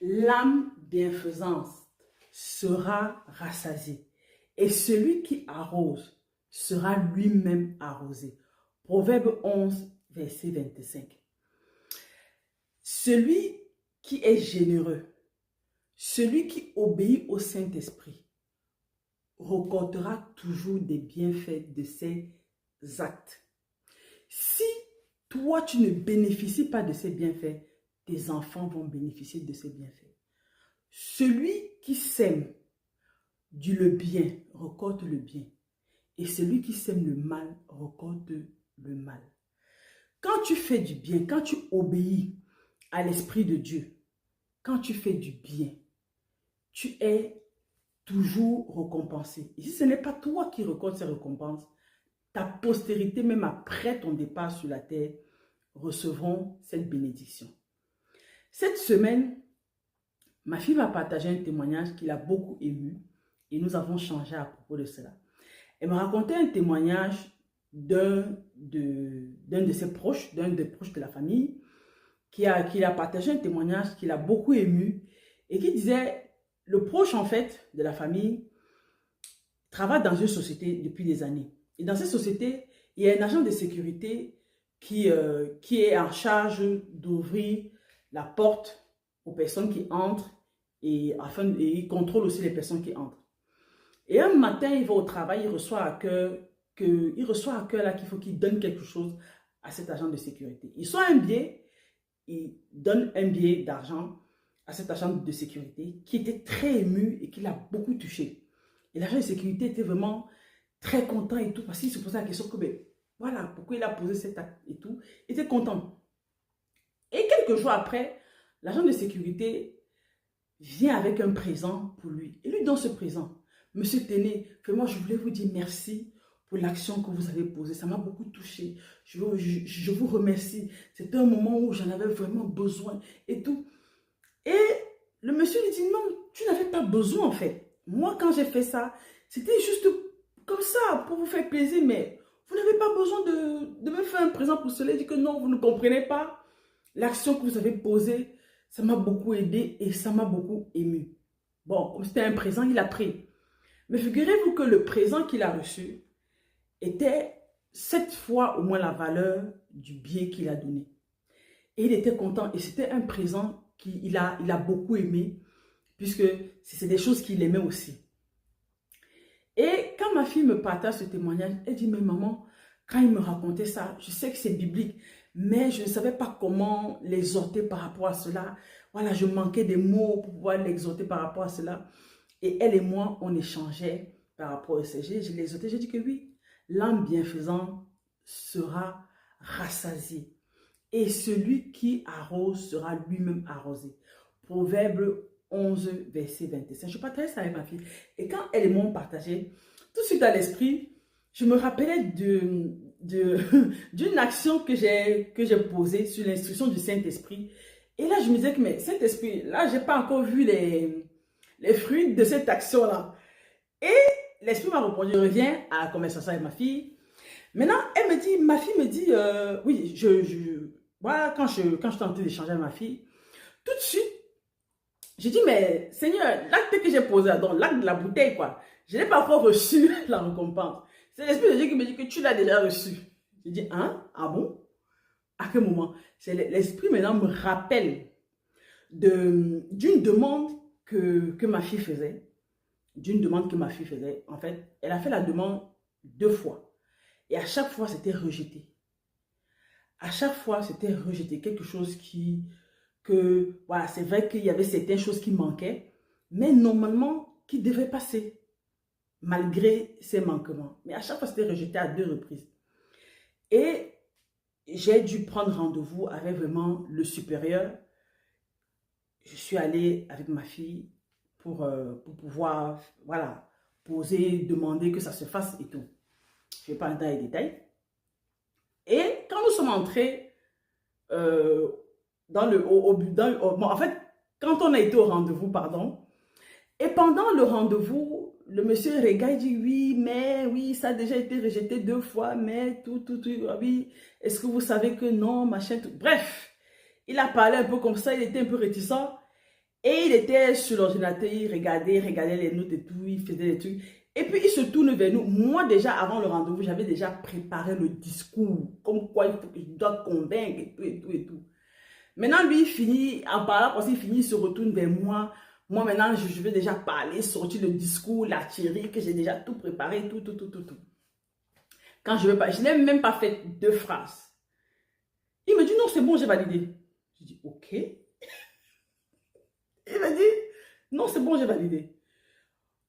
L'âme bienfaisante sera rassasiée et celui qui arrose sera lui-même arrosé. Proverbe 11, verset 25. Celui qui est généreux, celui qui obéit au Saint-Esprit, récoltera toujours des bienfaits de ses actes. Si toi, tu ne bénéficies pas de ces bienfaits, tes enfants vont bénéficier de ces bienfaits. Celui qui sème le bien récolte le bien. Et celui qui sème le mal récolte le mal. Quand tu fais du bien, quand tu obéis à l'Esprit de Dieu, quand tu fais du bien, tu es toujours récompensé. Et si ce n'est pas toi qui récoltes ces récompenses, ta postérité, même après ton départ sur la terre, recevront cette bénédiction. Cette semaine, ma fille m'a partagé un témoignage qui l'a beaucoup ému et nous avons changé à propos de cela. Elle m'a raconté un témoignage d'un de ses proches, d'un des proches de la famille, qui a partagé un témoignage qui l'a beaucoup ému et qui disait, le proche en fait de la famille travaille dans une société depuis des années. Et dans cette société, il y a un agent de sécurité qui est en charge d'ouvrir la porte aux personnes qui entrent et il contrôle aussi les personnes qui entrent. Et un matin, il va au travail, il reçoit à cœur là qu'il faut qu'il donne quelque chose à cet agent de sécurité. Il soit un billet, il donne un billet d'argent à cet agent de sécurité qui était très ému et qui l'a beaucoup touché. Et l'agent de sécurité était vraiment très content et tout parce qu'il se posait la question que, ben, voilà, pourquoi il a posé cet acte et tout. Il était content. Et quelques jours après, l'agent de sécurité vient avec un présent pour lui. Et lui donne ce présent. Monsieur Téné, vraiment, je voulais vous dire merci pour l'action que vous avez posée. Ça m'a beaucoup touché. Je vous remercie. C'était un moment où j'en avais vraiment besoin et tout. Et le monsieur lui dit, non, tu n'avais pas besoin en fait. Moi, quand j'ai fait ça, c'était juste comme ça, pour vous faire plaisir, mais vous n'avez pas besoin de me faire un présent pour cela. Il dit que non, vous ne comprenez pas. L'action que vous avez posée, ça m'a beaucoup aidé et ça m'a beaucoup ému. Bon, comme c'était un présent, il a pris. Mais figurez-vous que le présent qu'il a reçu était 7 fois au moins la valeur du bien qu'il a donné. Et il était content. Et c'était un présent qu'il a beaucoup aimé, puisque c'est des choses qu'il aimait aussi. Et quand ma fille me partage ce témoignage, elle dit, mais maman, quand il me racontait ça, je sais que c'est biblique, mais je ne savais pas comment l'exhorter par rapport à cela. Voilà, je manquais des mots pour pouvoir l'exhorter par rapport à cela. Et elle et moi, on échangeait par rapport au sujet. Je l'exhortais, j'ai dit que oui, l'âme bienfaisante sera rassasiée. Et celui qui arrose sera lui-même arrosé. Proverbe 11, verset 25. Je partageais ça avec ma fille. Et quand elle et moi ont partagé, tout de suite à l'esprit, je me rappelais d'une action que j'ai posée sur l'instruction du Saint-Esprit. Et là, je me disais que, mais Saint-Esprit, là, je n'ai pas encore vu les fruits de cette action-là. Et l'Esprit m'a répondu, je reviens à la conversation avec ma fille. Maintenant, ma fille me dit, oui, voilà, quand je suis en train d'échanger avec ma fille, tout de suite, j'ai dit, mais Seigneur, l'acte que j'ai posé, donc l'acte de la bouteille, quoi, je n'ai pas encore reçu la récompense. C'est l'Esprit de Dieu qui me dit que tu l'as déjà reçu. J'ai dit, hein? Ah bon? À quel moment? C'est l'Esprit maintenant me rappelle d'une demande que ma fille faisait. D'une demande que ma fille faisait. En fait, elle a fait la demande 2 fois. Et à chaque fois, c'était rejeté. À chaque fois, c'était rejeté. Quelque chose voilà, c'est vrai qu'il y avait certaines choses qui manquaient, mais normalement, qui devaient passer, malgré ces manquements. Mais à chaque fois, c'était rejeté à 2 reprises. Et j'ai dû prendre rendez-vous avec vraiment le supérieur. Je suis allée avec ma fille pour pouvoir, voilà, poser, demander que ça se fasse et tout. Je ne vais pas entrer dans les détails. Et quand nous sommes entrés en fait, quand on a été au rendez-vous, pardon, et pendant le rendez-vous, le monsieur regarde, dit oui, mais oui, ça a déjà été rejeté 2 fois, mais tout, oui, est-ce que vous savez que non, machin, tout. Bref, il a parlé un peu comme ça, il était un peu réticent. Et il était sur l'ordinateur, il regardait les notes et tout, il faisait des trucs. Et puis, il se tourne vers nous. Moi, déjà, avant le rendez-vous, j'avais déjà préparé le discours. Comme quoi, il faut que je dois convaincre et tout, et tout, et tout. Maintenant, lui, il finit, en parlant, quand il finit, il se retourne vers moi. Moi, maintenant, je vais déjà parler, sortir le discours, la théorie, que j'ai déjà tout préparé, tout, tout, tout, tout, tout. Quand je veux pas, je n'ai même pas fait 2 phrases. Il me dit, non, c'est bon, j'ai validé. Je dis, ok. Il me dit, non, c'est bon, j'ai validé.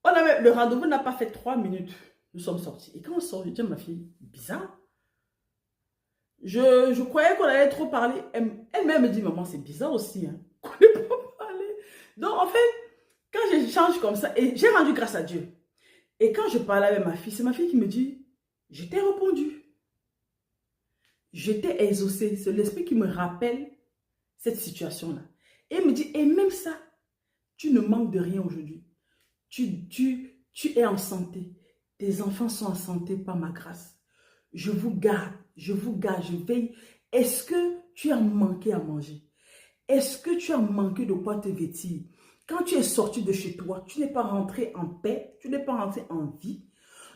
Le rendez-vous n'a pas fait 3 minutes. Nous sommes sortis. Et quand on sort, je dis à ma fille, bizarre. Je croyais qu'on allait trop parler. Elle-même me dit, maman, c'est bizarre aussi. Hein, qu'on n'ait pas parlé. Donc, en fait, quand j'échange comme ça, et j'ai rendu grâce à Dieu. Et quand je parlais avec ma fille, c'est ma fille qui me dit, je t'ai répondu. Je t'ai exaucé. C'est l'esprit qui me rappelle cette situation-là. Et il me dit, et même ça, tu ne manques de rien aujourd'hui. Tu es en santé. Tes enfants sont en santé par ma grâce. Je vous garde, je veille. Est-ce que tu as manqué à manger? Est-ce que tu as manqué de quoi te vêtir? Quand tu es sorti de chez toi, tu n'es pas rentré en paix, tu n'es pas rentré en vie.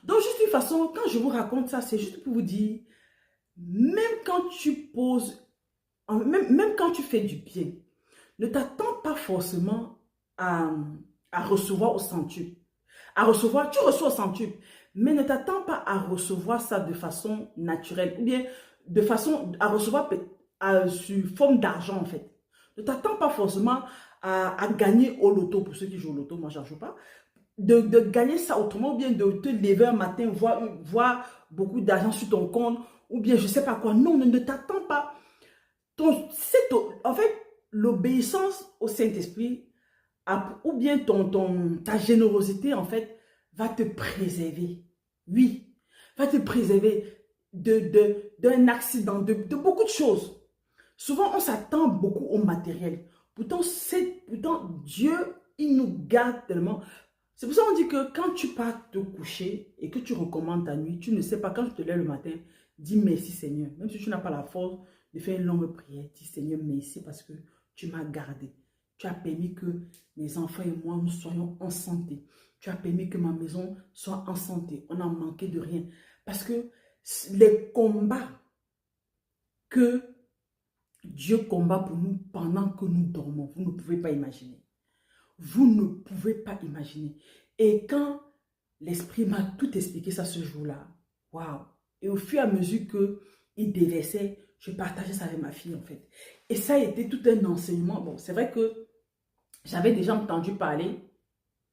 Donc, juste une façon, quand je vous raconte ça, c'est juste pour vous dire, même quand tu poses, même quand tu fais du bien, ne t'attends pas forcément à recevoir au centuple. Tu reçois au centuple, mais ne t'attends pas à recevoir ça de façon naturelle, ou bien de façon à recevoir sous forme d'argent en fait. Ne t'attends pas forcément à gagner au loto, pour ceux qui jouent au loto, moi j'en joue pas, de gagner ça autrement, ou bien de te lever un matin, voir beaucoup d'argent sur ton compte, ou bien je sais pas quoi. Non, ne t'attends pas. En fait, l'obéissance au Saint-Esprit, ou bien ta générosité, en fait, va te préserver. Oui, va te préserver d'un accident, de beaucoup de choses. Souvent, on s'attend beaucoup au matériel. Pourtant, Dieu, il nous garde tellement. C'est pour ça qu'on dit que quand tu pars te coucher et que tu recommences ta nuit, tu ne sais pas, quand tu te lèves le matin, dis merci Seigneur. Même si tu n'as pas la force de faire une longue prière, dis Seigneur merci parce que tu m'as gardé. Tu as permis que mes enfants et moi, nous soyons en santé. Tu as permis que ma maison soit en santé. On n'a manqué de rien. Parce que les combats que Dieu combat pour nous pendant que nous dormons, vous ne pouvez pas imaginer. Vous ne pouvez pas imaginer. Et quand l'Esprit m'a tout expliqué ça ce jour-là, waouh! Et au fur et à mesure qu'il déversait, je partageais ça avec ma fille en fait. Et ça a été tout un enseignement. Bon, c'est vrai que j'avais déjà entendu parler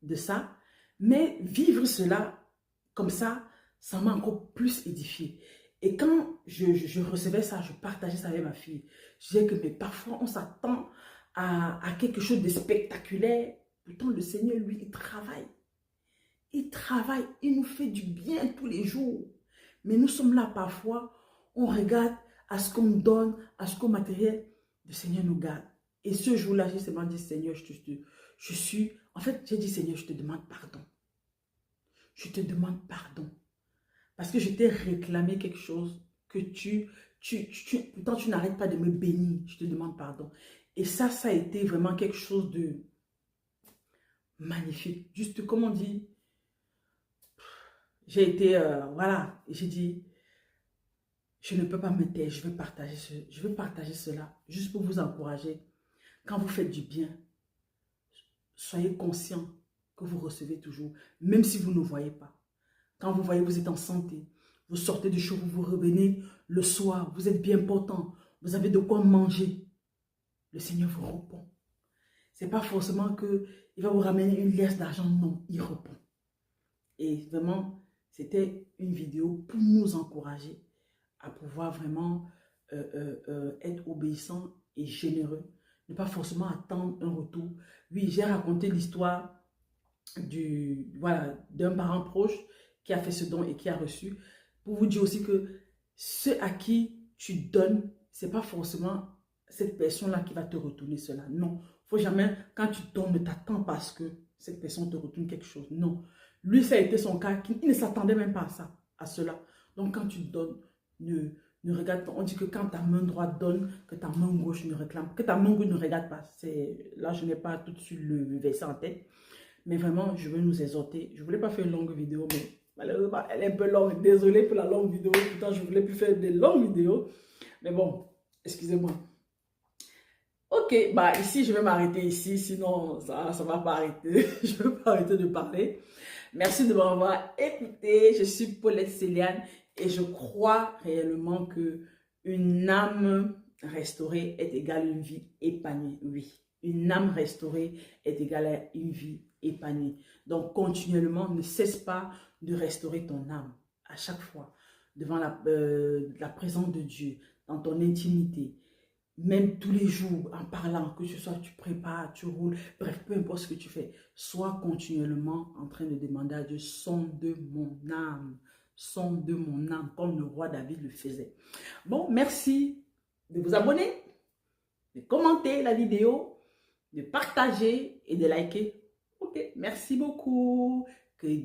de ça, mais vivre cela comme ça m'a encore plus édifié. Et quand je recevais ça, je partageais ça avec ma fille. Je disais que mais parfois on s'attend à quelque chose de spectaculaire. Pourtant, le Seigneur, lui, il travaille. Il travaille, il nous fait du bien tous les jours. Mais nous sommes là parfois, on regarde à ce qu'on nous donne, à ce qu'on matériel. Le Seigneur nous garde. Et ce jour-là, j'ai seulement dit, Seigneur, en fait, j'ai dit, Seigneur, je te demande pardon. Je te demande pardon. Parce que je t'ai réclamé quelque chose que pourtant tu n'arrêtes pas de me bénir. Je te demande pardon. Et ça a été vraiment quelque chose de magnifique. Juste comme on dit, j'ai été, voilà, j'ai dit, je ne peux pas me taire, je veux partager cela, juste pour vous encourager. Quand vous faites du bien, soyez conscient que vous recevez toujours, même si vous ne voyez pas. Quand vous voyez, vous êtes en santé, vous sortez du jour, vous revenez le soir, vous êtes bien portant, vous avez de quoi manger. Le Seigneur vous répond. Ce n'est pas forcément qu'il va vous ramener une liasse d'argent, non, il répond. Et vraiment, c'était une vidéo pour nous encourager à pouvoir vraiment être obéissant et généreux. Ne pas forcément attendre un retour. Oui, j'ai raconté l'histoire d'un parent proche qui a fait ce don et qui a reçu. Pour vous dire aussi que ceux à qui tu donnes, ce n'est pas forcément cette personne-là qui va te retourner cela. Non, il ne faut jamais, quand tu donnes, ne t'attends pas à ce que cette personne te retourne quelque chose. Non. Lui, ça a été son cas, il ne s'attendait même pas à ça, à cela. Donc, quand tu donnes, ne regarde pas. On dit que quand ta main droite donne, que ta main gauche ne réclame, que ta main gauche ne regarde pas. Là, je n'ai pas tout de suite le verset en tête. Mais vraiment, je veux nous exhorter. Je ne voulais pas faire une longue vidéo, mais malheureusement, elle est un peu longue. Désolée pour la longue vidéo. Pourtant, je voulais plus faire des longues vidéos. Mais bon, excusez-moi. Ok, bah ici, je vais m'arrêter ici. Sinon, ça ne va pas arrêter. Je ne veux pas arrêter de parler. Merci de m'avoir écouté. Je suis Paulette Céliane et je crois réellement que une âme restaurée est égale à une vie épanouie. Oui, une âme restaurée est égale à une vie épanouie. Donc, continuellement, ne cesse pas de restaurer ton âme à chaque fois devant la présence de Dieu, dans ton intimité. Même tous les jours, en parlant, que ce soit tu prépares, tu roules, bref, peu importe ce que tu fais, sois continuellement en train de demander à Dieu, sonde mon âme, comme le roi David le faisait. Bon, merci de vous abonner, de commenter la vidéo, de partager et de liker. Ok, merci beaucoup. Que Dieu